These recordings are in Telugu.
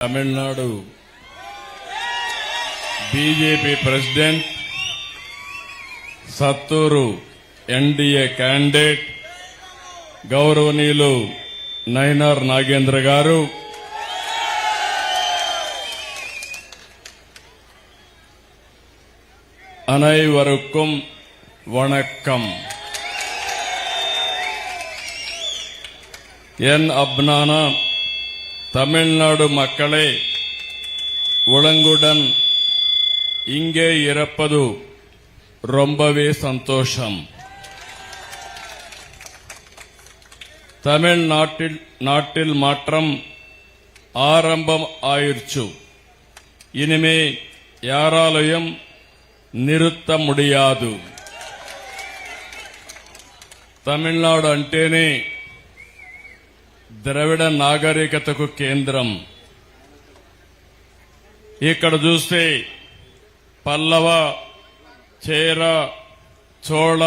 Tamil Nadu BJP president Sattur NDA candidate గౌరవనీయులు నయనార్ నాగేంద్ర గారు, அனைவருக்கும் வணக்கம். என் அப்னான தமிழ்நாடு மக்களே, உளங்குடன் இங்கே இருப்பது ரொம்பவே சந்தோஷம். தமிழ்நாட்டில் மாற்றம் ஆரம்பம் ஆயிடுச்சு. இனிமே யாராலையும் நிறுத்த முடியாது. తమిళనాడు అంటేనే ద్రవిడ నాగరికతకు కేంద్రం. ఇక్కడ చూస్తే పల్లవ, చేర, చోళ,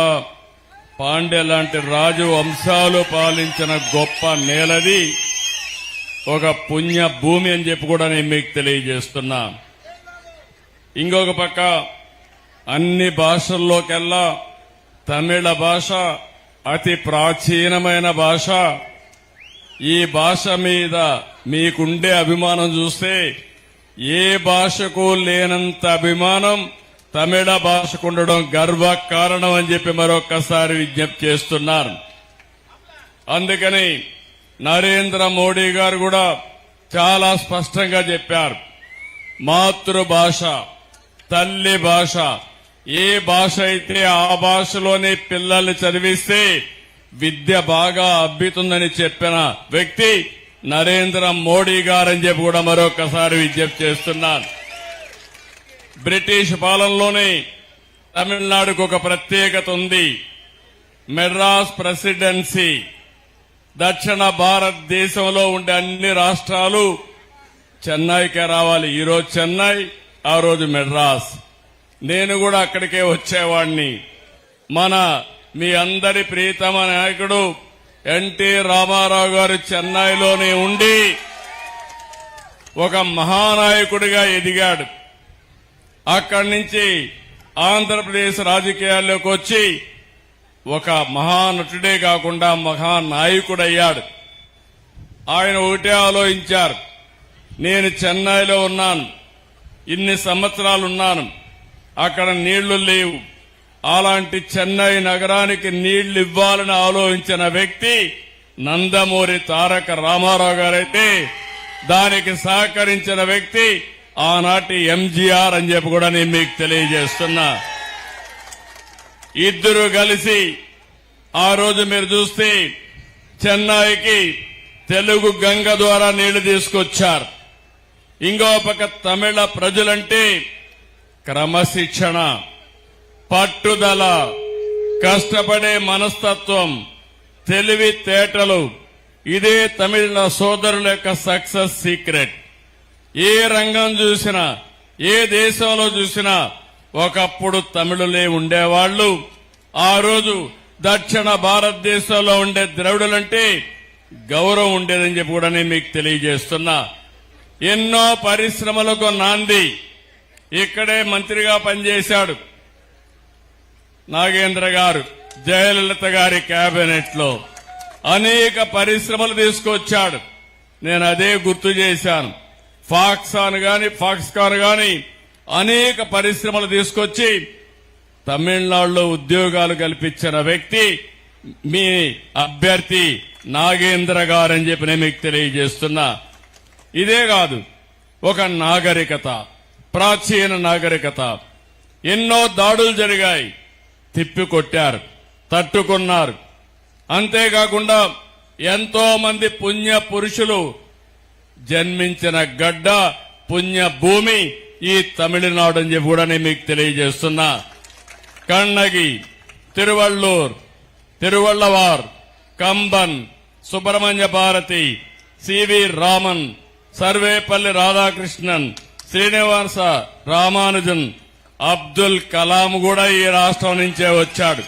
పాండ్య లాంటి రాజు వంశాలు పాలించిన గొప్ప నేలది, ఒక పుణ్య భూమి అని చెప్పి కూడా నేను మీకు తెలియజేస్తున్నా. ఇంకొక పక్క అన్ని భాషల్లోకెల్లా తమిళ భాష అతి ప్రాచీనమైన భాష. ఈ భాష మీద మీకుండే అభిమానం చూస్తే ఏ భాషకు లేనంత అభిమానం తమిళ భాషకు ఉండడం గర్వకారణం అని చెప్పి మరొక్కసారి విజ్ఞప్తి చేస్తున్నారు. అందుకని నరేంద్ర మోడీ గారు కూడా చాలా స్పష్టంగా చెప్పారు, మాతృభాష, తల్లి భాష, ఏ భాష అయితే ఆ భాషలోనే పిల్లల్ని చదివిస్తే విద్య బాగా అబ్బుతుందని చెప్పిన వ్యక్తి నరేంద్ర మోడీ గారని చెప్పి కూడా మరొకసారి విజ్ఞప్తి చేస్తున్నాను. బ్రిటిష్ పాలనలోనే తమిళనాడుకు ఒక ప్రత్యేకత ఉంది. మెడ్రాస్ ప్రెసిడెన్సీ, దక్షిణ భారతదేశంలో ఉండే అన్ని రాష్ట్రాలు చెన్నైకే రావాలి. ఈరోజు చెన్నై, ఆ రోజు మెడ్రాస్. నేను కూడా అక్కడికే వచ్చేవాడిని. మీ అందరి ప్రియతమ నాయకుడు ఎన్టీ రామారావు గారు చెన్నైలోనే ఉండి ఒక మహానాయకుడిగా ఎదిగాడు. అక్కడి నుంచి ఆంధ్రప్రదేశ్ రాజకీయాల్లోకి వచ్చి ఒక మహానటుడే కాకుండా మహానాయకుడయ్యాడు. ఆయన ఒకటే ఆలోచించారు, నేను చెన్నైలో ఉన్నాను, ఇన్ని సంవత్సరాలున్నాను, అక్కడ నీళ్లు లేవు, అలాంటి చెన్నై నగరానికి నీళ్లు ఇవ్వాలని ఆలోచించిన వ్యక్తి నందమూరి తారక రామారావు గారైతే దానికి సహకరించిన వ్యక్తి ఆనాటి ఎంజీఆర్ అని చెప్పి కూడా నేను మీకు తెలియజేస్తున్నా. ఇద్దరు కలిసి ఆ రోజు మీరు చూస్తే చెన్నైకి తెలుగు గంగ ద్వారా నీళ్లు తీసుకొచ్చారు. ఇంకో పక్క తమిళ ప్రజలంటే క్రమశిక్షణ, పట్టుదల, కష్టపడే మనస్తత్వం, తెలివితేటలు, ఇదే తమిళ సోదరుల యొక్క సక్సెస్ సీక్రెట్. ఏ రంగం చూసినా, ఏ దేశంలో చూసినా ఒకప్పుడు తమిళులే ఉండేవాళ్లు. ఆ రోజు దక్షిణ భారతదేశంలో ఉండే ద్రవిడులంటే గౌరవం ఉండేదని చెప్పి కూడా నేను మీకు తెలియజేస్తున్నా. ఎన్నో పరిశ్రమలకు నాంది. ఇక్కడే మంత్రిగా పనిచేశాడు నాగేంద్ర గారు, జయలలిత గారి కేబినెట్ లో అనేక పరిశ్రమలు తీసుకొచ్చాడు. నేను అదే గుర్తు చేశాను. ఫాక్స్కాన్ గాని అనేక పరిశ్రమలు తీసుకొచ్చి తమిళనాడులో ఉద్యోగాలు కల్పించిన వ్యక్తి మీ అభ్యర్థి నాగేంద్ర గారని చెప్పి నేను మీకు తెలియజేస్తున్నా. ఇదే కాదు, ఒక నాగరికత, ప్రాచీన నాగరికత. ఎన్నో దాడులు జరిగాయి, తిప్పికొట్టారు, తట్టుకున్నారు. అంతేకాకుండా ఎంతో మంది పుణ్య పురుషులు జన్మించిన గడ్డ, పుణ్య భూమి ఈ తమిళనాడు అని చెప్పి కూడా నేను మీకు తెలియజేస్తున్నా. కన్నగి, తిరువళ్ళూర్, తిరువళ్ళవార్, కంబన్, సుబ్రహ్మణ్య భారతి, సివి రామన్, సర్వేపల్లి రాధాకృష్ణన్, శ్రీనివాస రామానుజన్, అబ్దుల్ కలాం కూడా ఈ రాష్ట్రం నుంచే వచ్చాడు.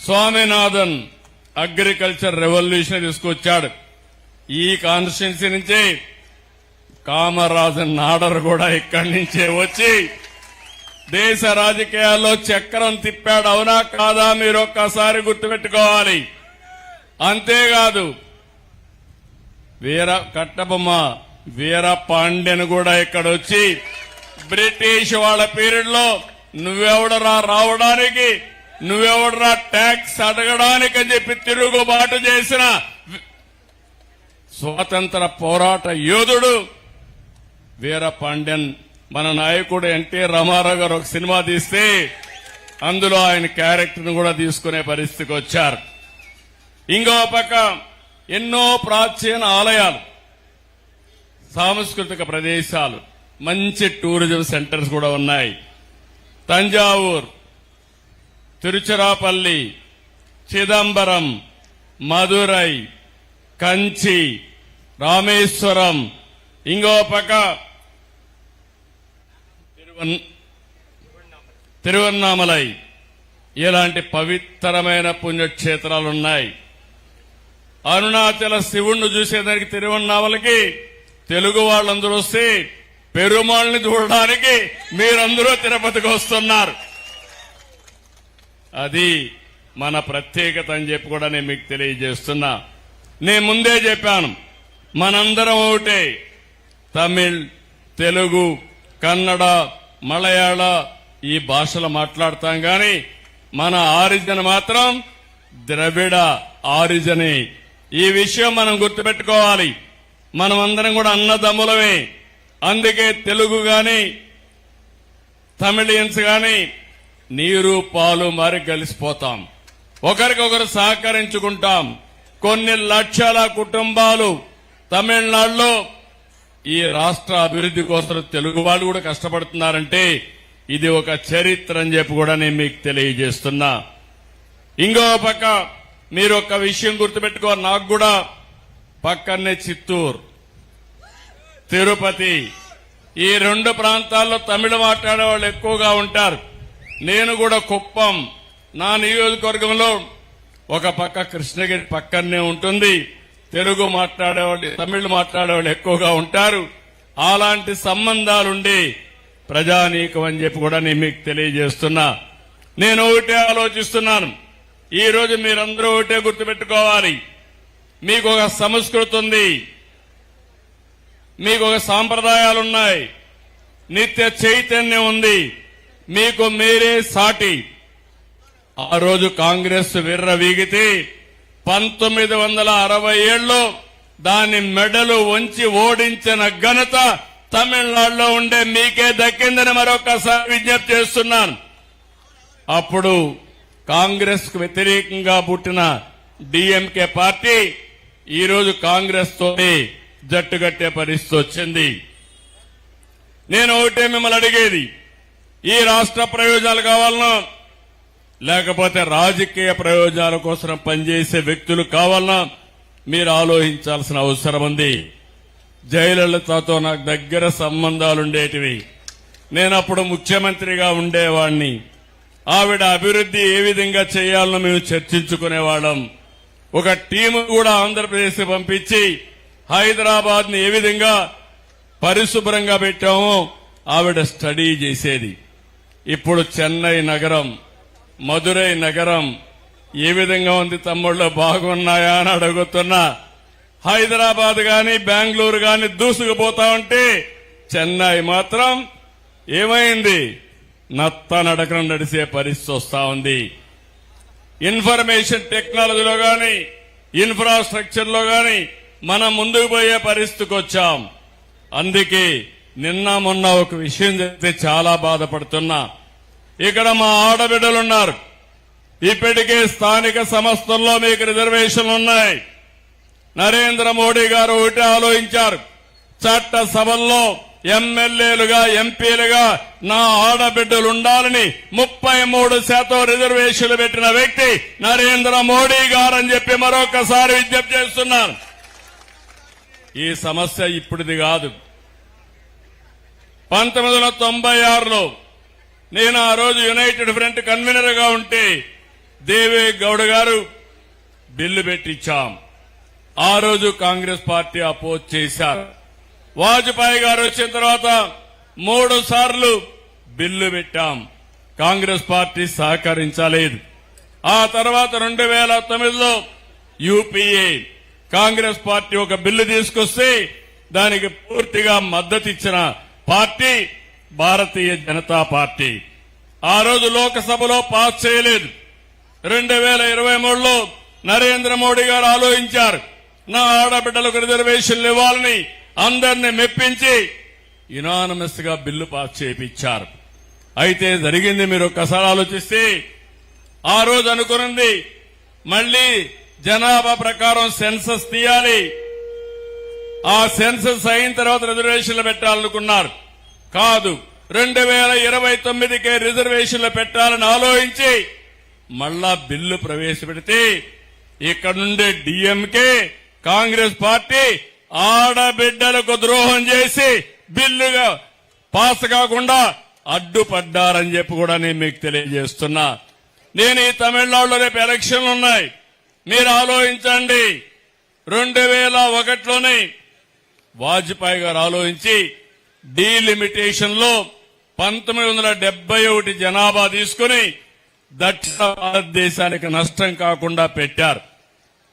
స్వామినాథన్ అగ్రికల్చర్ రెవల్యూషన్ తీసుకొచ్చాడు. ఈ కాన్స్టిట్యున్సీ నుంచి కామరాజు నాడర్ కూడా ఇక్కడి నుంచే వచ్చి దేశ రాజకీయాల్లో చక్రం తిప్పాడు. అవునా కాదా మీరు ఒక్కసారి గుర్తుపెట్టుకోవాలి. అంతేకాదు కట్టబొమ్మ వీర పాండ్యన్ కూడా ఇక్కడ వచ్చి బ్రిటిష్ వాళ్ళ పీరియడ్ లో నువ్వెవడరా రావడానికి, నువ్వెవడరా ట్యాక్స్ అడగడానికి అని చెప్పి తిరుగుబాటు చేసిన స్వాతంత్ర పోరాట యోధుడు వీర పాండ్యన్. మన నాయకుడు ఎన్టీ రామారావు గారు ఒక సినిమా తీస్తే అందులో ఆయన క్యారెక్టర్ను కూడా తీసుకునే పరిస్థితికి వచ్చారు. ఇంకో పక్క ఎన్నో ప్రాచీన ఆలయాలు, సాంస్కృతిక ప్రదేశాలు, మంచి టూరిజం సెంటర్స్ కూడా ఉన్నాయి. తంజావూర్, తిరుచిరాపల్లి, చిదంబరం, మదురై, కంచి, రామేశ్వరం, ఇంకో పక్క తిరువన్నామలై, ఇలాంటి పవిత్రమైన పుణ్యక్షేత్రాలున్నాయి. అరుణాచల శివుణ్ణి చూసేదానికి తిరువన్నామలకి తెలుగు వాళ్ళందరూ వస్తే పెరుమాళ్ళని చూడడానికి మీరందరూ తిరుపతికి వస్తున్నారు. అది మన ప్రత్యేకత అని చెప్పి కూడా నేను మీకు తెలియజేస్తున్నా. నేను ముందే చెప్పాను, మనందరం ఒకటే. తమిళ్, తెలుగు, కన్నడ, మలయాళ ఈ భాషలు మాట్లాడతాం గాని మన ఆరిజిన్ మాత్రం ద్రవిడ ఆరిజినే. ఈ విషయం మనం గుర్తుపెట్టుకోవాలి. మనం అందరం కూడా అన్నదమ్ములమే. అందుకే తెలుగు గాని తమిళియన్స్ గాని నీరు పాలు మారి కలిసిపోతాం, ఒకరికొకరు సహకరించుకుంటాం. కొన్ని లక్షల కుటుంబాలు తమిళనాడులో ఈ రాష్ట్ర అభివృద్ధి కోసం తెలుగు వాళ్ళు కూడా కష్టపడుతున్నారంటే ఇది ఒక చరిత్ర అని చెప్పి కూడా నేను మీకు తెలియజేస్తున్నా. ఇంకో పక్క మీరు ఒక విషయం గుర్తుపెట్టుకో, నాకు కూడా పక్కనే చిత్తూరు, తిరుపతి, ఈ రెండు ప్రాంతాల్లో తమిళ మాట్లాడే వాళ్ళు ఎక్కువగా ఉంటారు. నేను కూడా కుప్పం, నా నియోజకవర్గంలో ఒక పక్క కృష్ణగిరి పక్కనే ఉంటుంది. తెలుగు మాట్లాడేవాళ్ళు, తమిళ మాట్లాడేవాళ్ళు ఎక్కువగా ఉంటారు. అలాంటి సంబంధాలుండి ప్రజానీకం అని చెప్పి కూడా నేను మీకు తెలియజేస్తున్నా. నేను ఒకటే ఆలోచిస్తున్నాను, ఈ రోజు మీరందరూ ఒకటే గుర్తుపెట్టుకోవాలి. మీకు ఒక సంస్కృతి ఉంది, మీకు ఒక సాంప్రదాయాలున్నాయి, నిత్య చైతన్యం ఉంది, మీకు మీరే సాటి. ఆ రోజు కాంగ్రెస్ విర్రవీగితే 1967లో దాని మెడలు వంచి ఓడించిన ఘనత తమిళనాడులో ఉండే మీకే దక్కిందని మరొకసారి విజ్ఞప్తి చేస్తున్నాను. అప్పుడు కాంగ్రెస్ కు వ్యతిరేకంగా పుట్టిన డిఎంకే పార్టీ ఈరోజు కాంగ్రెస్ తోనే జట్టు కట్టే పరిస్థితి వచ్చింది. నేను ఒకటే మిమ్మల్ని అడిగేది, ఈ రాష్ట్ర ప్రయోజనాలు కావాలన్నా లేకపోతే రాజకీయ ప్రయోజనాల కోసం పనిచేసే వ్యక్తులు కావాలన్నా మీరు ఆలోచించాల్సిన అవసరం ఉంది. జయలలితతో నాకు దగ్గర సంబంధాలుండేటివి. నేనప్పుడు ముఖ్యమంత్రిగా ఉండేవాణ్ణి. ఆవిడ అభివృద్ధి ఏ విధంగా చేయాలనో మేము చర్చించుకునేవాళ్ళం. ఒక టీము కూడా ఆంధ్రప్రదేశ్ పంపించి హైదరాబాద్ ని ఏ విధంగా పరిశుభ్రంగా పెట్టామో ఆవిడ స్టడీ చేసేది. ఇప్పుడు చెన్నై నగరం, మదురై నగరం ఏ విధంగా ఉంది తమ్ముళ్ళు, బాగున్నాయా అని అడుగుతున్నా. హైదరాబాద్ గాని బెంగళూరు గాని దూసుకుపోతా ఉంటే చెన్నై మాత్రం ఏమైంది, నత్త నడకను నడిసే పరిస్థితి వస్తా ఉంది. ఇన్ఫర్మేషన్ టెక్నాలజీలో గాని ఇన్ఫ్రాస్ట్రక్చర్ లో గాని మనం ముందుకు పోయే పరిస్థితికి వచ్చాం. అందుకే నిన్న మొన్న ఒక విషయం చెప్తే చాలా బాధపడుతున్నా. ఇక్కడ మా ఆడబిడ్డలున్నారు. ఇప్పటికే స్థానిక సంస్థల్లో మీకు రిజర్వేషన్లు ఉన్నాయి. నరేంద్ర మోడీ గారు ఒకటి ఆలోచించారు, చట్ట సభల్లో ఎమ్మెల్యేలుగా ఎంపీలుగా నా ఆడబిడ్డలు ఉండాలని 33% రిజర్వేషన్లు పెట్టిన వ్యక్తి నరేంద్ర మోడీ గారని చెప్పి మరొకసారి విజ్ఞప్తి చేస్తున్నాను. ఈ సమస్య ఇప్పుడుది కాదు. 1996లో నేను ఆ రోజు యునైటెడ్ ఫ్రంట్ కన్వీనర్ గా ఉంటే దేవే గౌడ గారు బిల్లు పెట్టించాం. ఆ రోజు కాంగ్రెస్ పార్టీ అపోజ్ చేశారు. వాజ్పేయి గారు వచ్చిన తర్వాత 3 సార్లు బిల్లు పెట్టాం. కాంగ్రెస్ పార్టీ సహకరించలేదు. ఆ తర్వాత 2009లో యూపీఏ కాంగ్రెస్ పార్టీ ఒక బిల్లు తీసుకొస్తే దానికి పూర్తిగా మద్దతు ఇచ్చిన పార్టీ భారతీయ జనతా పార్టీ. ఆ రోజు లోక్సభలో పాస్ చేయలేదు. 2023లో నరేంద్ర మోడీ గారు ఆలోచించారు, నా ఆడబిడ్డలకు రిజర్వేషన్లు ఇవ్వాలని అందరినీ మెప్పించి యునానిమస్ గా బిల్లు పాస్ చేయించారు. అయితే జరిగింది మీరు ఒక్కసారి ఆలోచిస్తే, ఆ రోజు అనుకున్నది మళ్లీ జనాభా ప్రకారం సెన్సస్ తీయాలి, ఆ సెన్సస్ అయిన తర్వాత రిజర్వేషన్లు పెట్టాలనుకున్నారు. కాదు, 2029కే రిజర్వేషన్లు పెట్టాలని ఆలోచించి మళ్లా బిల్లు ప్రవేశపెడితే ఇక్కడ నుండి డిఎంకే కాంగ్రెస్ పార్టీ ఆడబిడ్డలకు ద్రోహం చేసి బిల్లుగా పాస్ కాకుండా అడ్డుపడ్డారని చెప్పి కూడా నేను మీకు తెలియజేస్తున్నా. నేను ఈ తమిళనాడులో రేపు ఎలక్షన్లు ఉన్నాయి, మీరు ఆలోచించండి. 2001లోనే వాజ్పేయి గారు ఆలోచించి డీలిమిటేషన్ లో 1971 జనాభా తీసుకుని దక్షిణ భారతదేశానికి నష్టం కాకుండా పెట్టారు.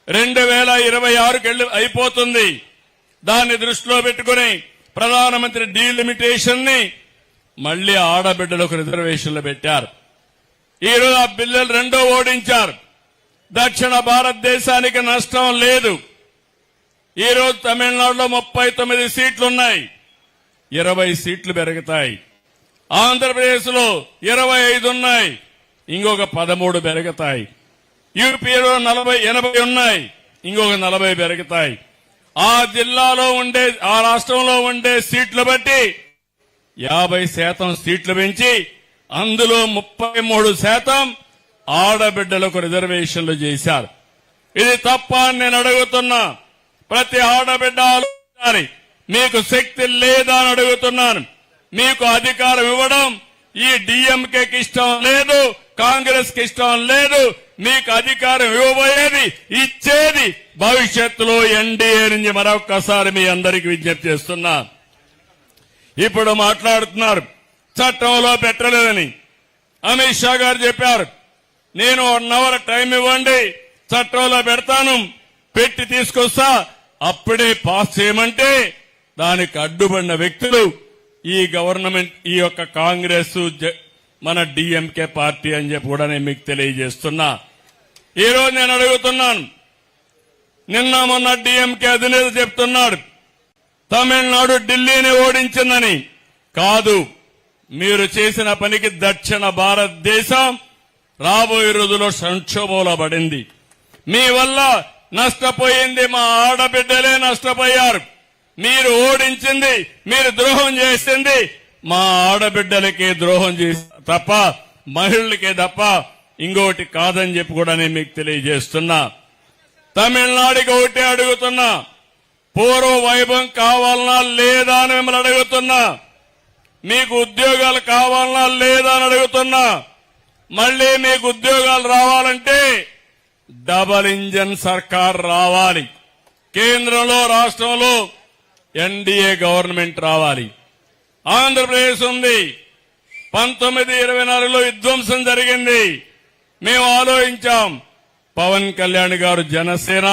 2026కి అయిపోతుంది. దాన్ని దృష్టిలో పెట్టుకుని ప్రధానమంత్రి డీలిమిటేషన్ ని మళ్లీ ఆడబిడ్డలకు రిజర్వేషన్లు పెట్టారు. ఈ రోజు ఆ బిల్లులు రెండో ఓడించారు. దక్షిణ భారతదేశానికి నష్టం లేదు. ఈ రోజు తమిళనాడులో 39 సీట్లున్నాయి, 20 సీట్లు పెరుగుతాయి. ఆంధ్రప్రదేశ్ లో 25 ఉన్నాయి, ఇంకొక 13 పెరుగుతాయి. యూపీలో 80 ఉన్నాయి, ఇంకొక 40 పెరుగుతాయి. ఆ జిల్లాలో ఉండే, ఆ రాష్ట్రంలో ఉండే సీట్లు బట్టి 50% సీట్లు పెంచి అందులో 33% ఆడబిడ్డలకు రిజర్వేషన్లు చేశారు. ఇది తప్ప అని నేను అడుగుతున్నా. ప్రతి ఆడబిడ్డ ఆలోచించాలి. మీకు శక్తి లేదా అని అడుగుతున్నాను. మీకు అధికారం ఇవ్వడం ఈ డిఎంకేకి ఇష్టం లేదు, కాంగ్రెస్ కి ఇష్టం లేదు. మీకు అధికారం ఇవ్వబోయేది, ఇచ్చేది భవిష్యత్తులో ఎన్డీఏ నుంచి మరొక్కసారి మీ అందరికీ విజ్ఞప్తి చేస్తున్నా. ఇప్పుడు మాట్లాడుతున్నారు చట్టంలో పెట్టలేదని. అమిత్ షా గారు చెప్పారు, నేను 1 అవర్ టైం ఇవ్వండి, చట్టంలో పెడతాను, పెట్టి తీసుకొస్తా, అప్పుడే పాస్ చేయమంటే దానికి అడ్డుపడిన వ్యక్తులు ఈ గవర్నమెంట్, ఈ యొక్క కాంగ్రెస్, మన డిఎంకే పార్టీ అని చెప్పి కూడా నేను మీకు తెలియజేస్తున్నా. ఈ రోజు నేను అడుగుతున్నాను, నిన్న మొన్న డిఎంకే అధినేత చెప్తున్నాడు తమిళనాడు ఢిల్లీని ఓడించిందని. కాదు, మీరు చేసిన పనికి దక్షిణ భారతదేశం రాబోయే రోజుల్లో సంక్షోభంలో పడింది. మీ వల్ల నష్టపోయింది మా ఆడబిడ్డలే నష్టపోయారు. మీరు ఓడించింది, మీరు ద్రోహం చేసింది మా ఆడబిడ్డలకే ద్రోహం చేసి తప్ప, మహిళలకే తప్ప ఇంకోటి కాదని చెప్పి కూడా నేను మీకు తెలియజేస్తున్నా. తమిళనాడుకి ఒకటే అడుగుతున్నా, పూర్వ వైభవం కావాలన్నా లేదా అని మిమ్మల్ని అడుగుతున్నా. మీకు ఉద్యోగాలు కావాలన్నా లేదా అని అడుగుతున్నా. మళ్లీ మీకు ఉద్యోగాలు రావాలంటే డబల్ ఇంజన్ సర్కార్ రావాలి. కేంద్రంలో, రాష్ట్రంలో ఎన్డీఏ గవర్నమెంట్ రావాలి. ఆంధ్రప్రదేశ్ ఉంది, 1924లో విధ్వంసం జరిగింది. మేము ఆలోచించాం. పవన్ కళ్యాణ్ గారు జనసేన,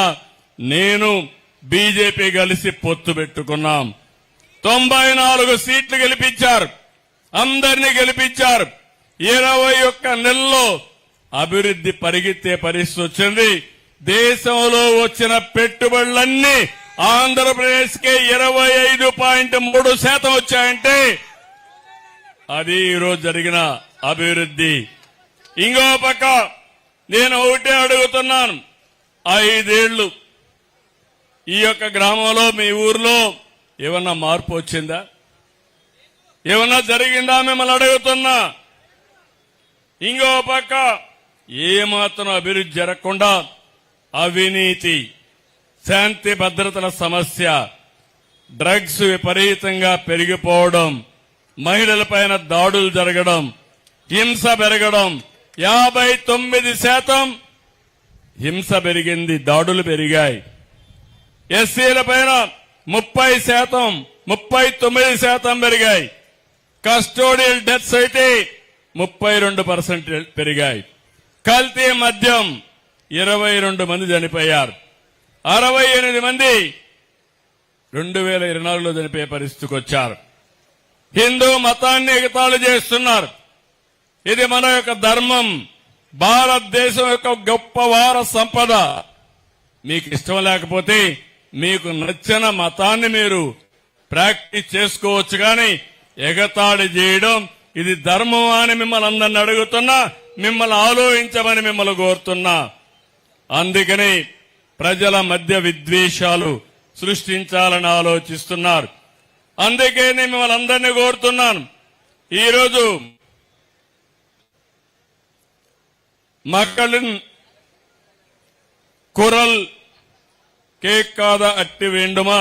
నేను, బీజేపీ కలిసి పొత్తు పెట్టుకున్నాం. 94 సీట్లు గెలిపించారు, అందరినీ గెలిపించారు. 21 నెలల్లో అభివృద్ధి పరిగెత్తే పరిస్థితి వచ్చింది. దేశంలో వచ్చిన పెట్టుబడులన్నీ ఆంధ్రప్రదేశ్ కే 25.3% వచ్చాయంటే అది ఈరోజు జరిగిన అభివృద్ధి. ఇంకో పక్క నేను ఒకటే అడుగుతున్నాను, 5 ఏళ్లు ఈ యొక్క గ్రామంలో, మీ ఊర్లో ఏమన్నా మార్పు వచ్చిందా? ఏమన్నా జరిగిందా మిమ్మల్ని అడుగుతున్నా. ఇంకో పక్క ఏమాత్రం అభివృద్ధి జరగకుండా అవినీతి, శాంతి భద్రతల సమస్య, డ్రగ్స్ విపరీతంగా పెరిగిపోవడం, మహిళలపైన దాడులు జరగడం, హింస పెరగడం, 59% హింస పెరిగింది, దాడులు పెరిగాయి. ఎస్సీల పైన 30% 39% పెరిగాయి. కస్టోడియల్ డెత్స్ అయితే 32% పెరిగాయి. కల్తీ మద్యం 22 మంది చనిపోయారు. 68 మంది 2024లో చనిపోయే పరిస్థితికి వచ్చారు. హిందూ మతాన్ని ఎగతాళి చేస్తున్నారు. ఇది మన యొక్క ధర్మం, భారతదేశం యొక్క గొప్ప వార సంపద. మీకు ఇష్టం లేకపోతే మీకు నచ్చిన మతాన్ని మీరు ప్రాక్టీస్ చేసుకోవచ్చు, కానీ ఎగతాళి చేయడం ఇది ధర్మం అని మిమ్మల్ని అందరిని అడుగుతున్నా, మిమ్మల్ని ఆలోచించమని మిమ్మల్ని కోరుతున్నా. అందుకని ప్రజల మధ్య విద్వేషాలు సృష్టించాలని ఆలోచిస్తున్నారు. అందుకే నేను మిమ్మల్ని అందరినీ కోరుతున్నాను. ఈరోజు மக்களின் குரல் கேட்காத அட்டி வேண்டுமா?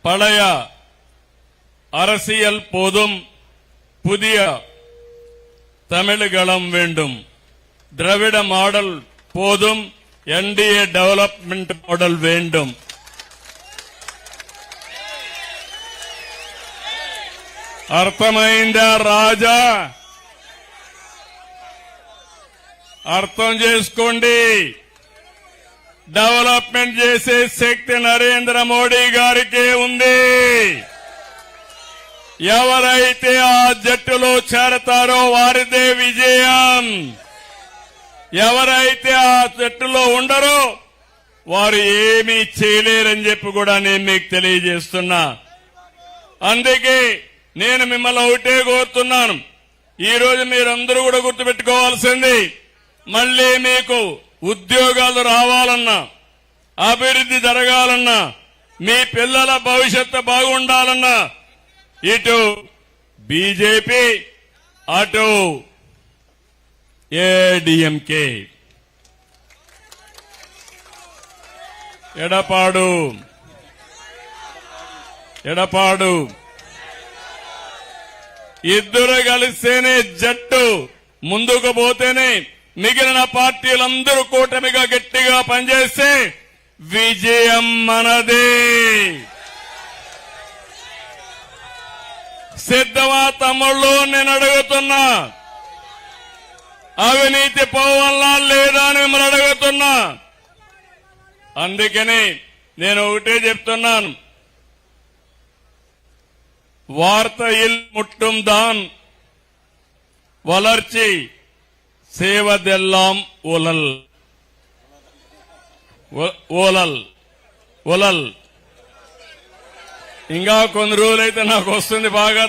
பழைய அரசியல் போதும், புதிய தமிழ்களம் வேண்டும். திராவிட மாடல் போதும், என்டிஏ டெவலப்மெண்ட் மாடல் வேண்டும். అర్థమైందా రాజా? అర్థం చేసుకోండి. డెవలప్మెంట్ చేసే శక్తి నరేంద్ర మోడీ గారికే ఉంది. ఎవరైతే ఆ జట్టులో చేరతారో వారిదే విజయం. ఎవరైతే ఆ జట్టులో ఉండరో వారు ఏమీ చేయలేరని చెప్పి కూడా నేను మీకు తెలియజేస్తున్నా. అందుకే నేను మిమ్మల్ని ఒకటే కోరుతున్నాను. ఈ రోజు మీరందరూ కూడా గుర్తుపెట్టుకోవాల్సింది, మళ్లీ మీకు ఉద్యోగాలు రావాలన్నా, అభివృద్ధి జరగాలన్నా, మీ పిల్లల భవిష్యత్తు బాగుండాలన్నా ఇటు బీజేపీ అటు ఏడీఎంకే ఎడపాడు ఇద్దరు కలిస్తేనే జట్టు ముందుకు పోతేనే మిగిలిన పార్టీలందరూ కూటమిగా గట్టిగా పనిచేస్తే విజయం మనదే. సిద్ధమా తమ్ముళ్ళు? నేను అడుగుతున్నా. అవినీతి పోవాలా లేదా అని మిమ్మల్ని అడుగుతున్నా. అందుకని నేను ఒకటే చెప్తున్నాను, വാർത്തയിൽ മുട്ടും താൻ വളർച്ചി సేవదెల్లాం ఉలల్. ఇంకా కొన్ని రోజులైతే నాకు వస్తుంది బాగా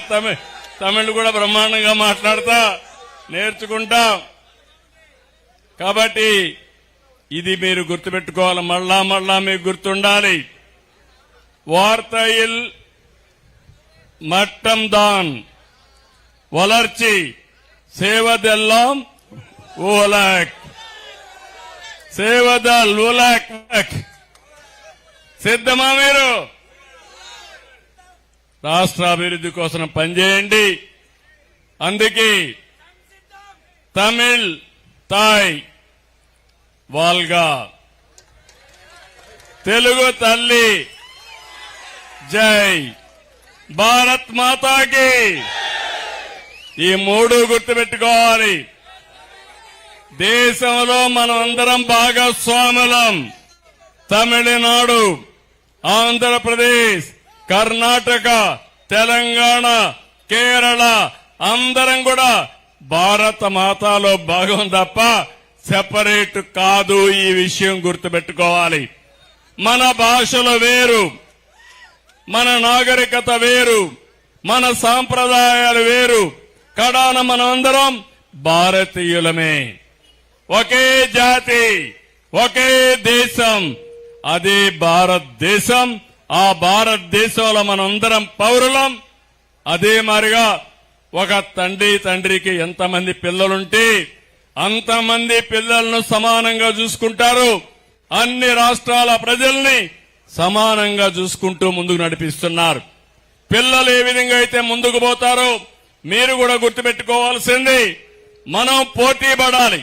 తమిళ్ కూడా బ్రహ్మాండంగా మాట్లాడతా, నేర్చుకుంటా. కాబట్టి ఇది మీరు గుర్తుపెట్టుకోవాలి, మళ్ళా మీకు గుర్తుండాలి. వార్తయిల్ మట్టం దాన్ వలర్చి సేవదెల్లాం ఊలక్. సేవదల్ ఊలక్. సిద్ధమా మీరు? రాష్ట్ర అభివృద్ధి కోసం పనిచేయండి. అందుకే తమిళ్ తాయ్ వాల్గా, తెలుగు తల్లి జై, భారత్ మాతాకి. ఈ మూడు గుర్తుపెట్టుకోవాలి. దేశంలో మనం అందరం భాగస్వాములం. తమిళనాడు, ఆంధ్రప్రదేశ్, కర్ణాటక, తెలంగాణ, కేరళ అందరం కూడా భారత మాతలో భాగం తప్ప సెపరేట్ కాదు. ఈ విషయం గుర్తుపెట్టుకోవాలి. మన భాషలు వేరు, మన నాగరికత వేరు, మన సాంప్రదాయాలు వేరు. కడాన మనమందరం భారతీయులమే. ఒకే జాతి, ఒకే దేశం, అదే భారతదేశం. ఆ భారతదేశంలో మనందరం పౌరులం. అదే మారిగా ఒక తండ్రికి ఎంతమంది పిల్లలుంటే అంతమంది పిల్లలను సమానంగా చూసుకుంటారు. అన్ని రాష్ట్రాల ప్రజల్ని సమానంగా చూసుకుంటూ ముందుకు నడిపిస్తున్నారు. పిల్లలు ఏ విధంగా అయితే ముందుకు పోతారో మీరు కూడా గుర్తుపెట్టుకోవాల్సింది, మనం పోటీ పడాలి.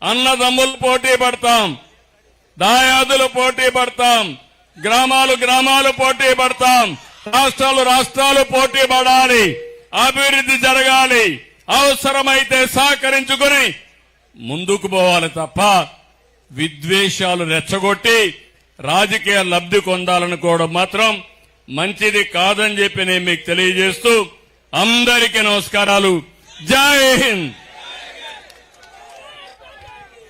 అన్నదమ్ములు పోటీ పడతాం, దాయాదులు పోటీ పడతాం, గ్రామాలు పోటీ పడతాం, రాష్ట్రాలు పోటీ పడాలి, అభివృద్ధి జరగాలి, అవసరమైతే సహకరించుకుని ముందుకు పోవాలి తప్ప విద్వేషాలు రెచ్చగొట్టి రాజకీయ లబ్ధి పొందాలనుకోవడం మాత్రం మంచిది కాదని చెప్పి నేను మీకు తెలియజేస్తూ అందరికీ నమస్కారాలు. జై హింద్.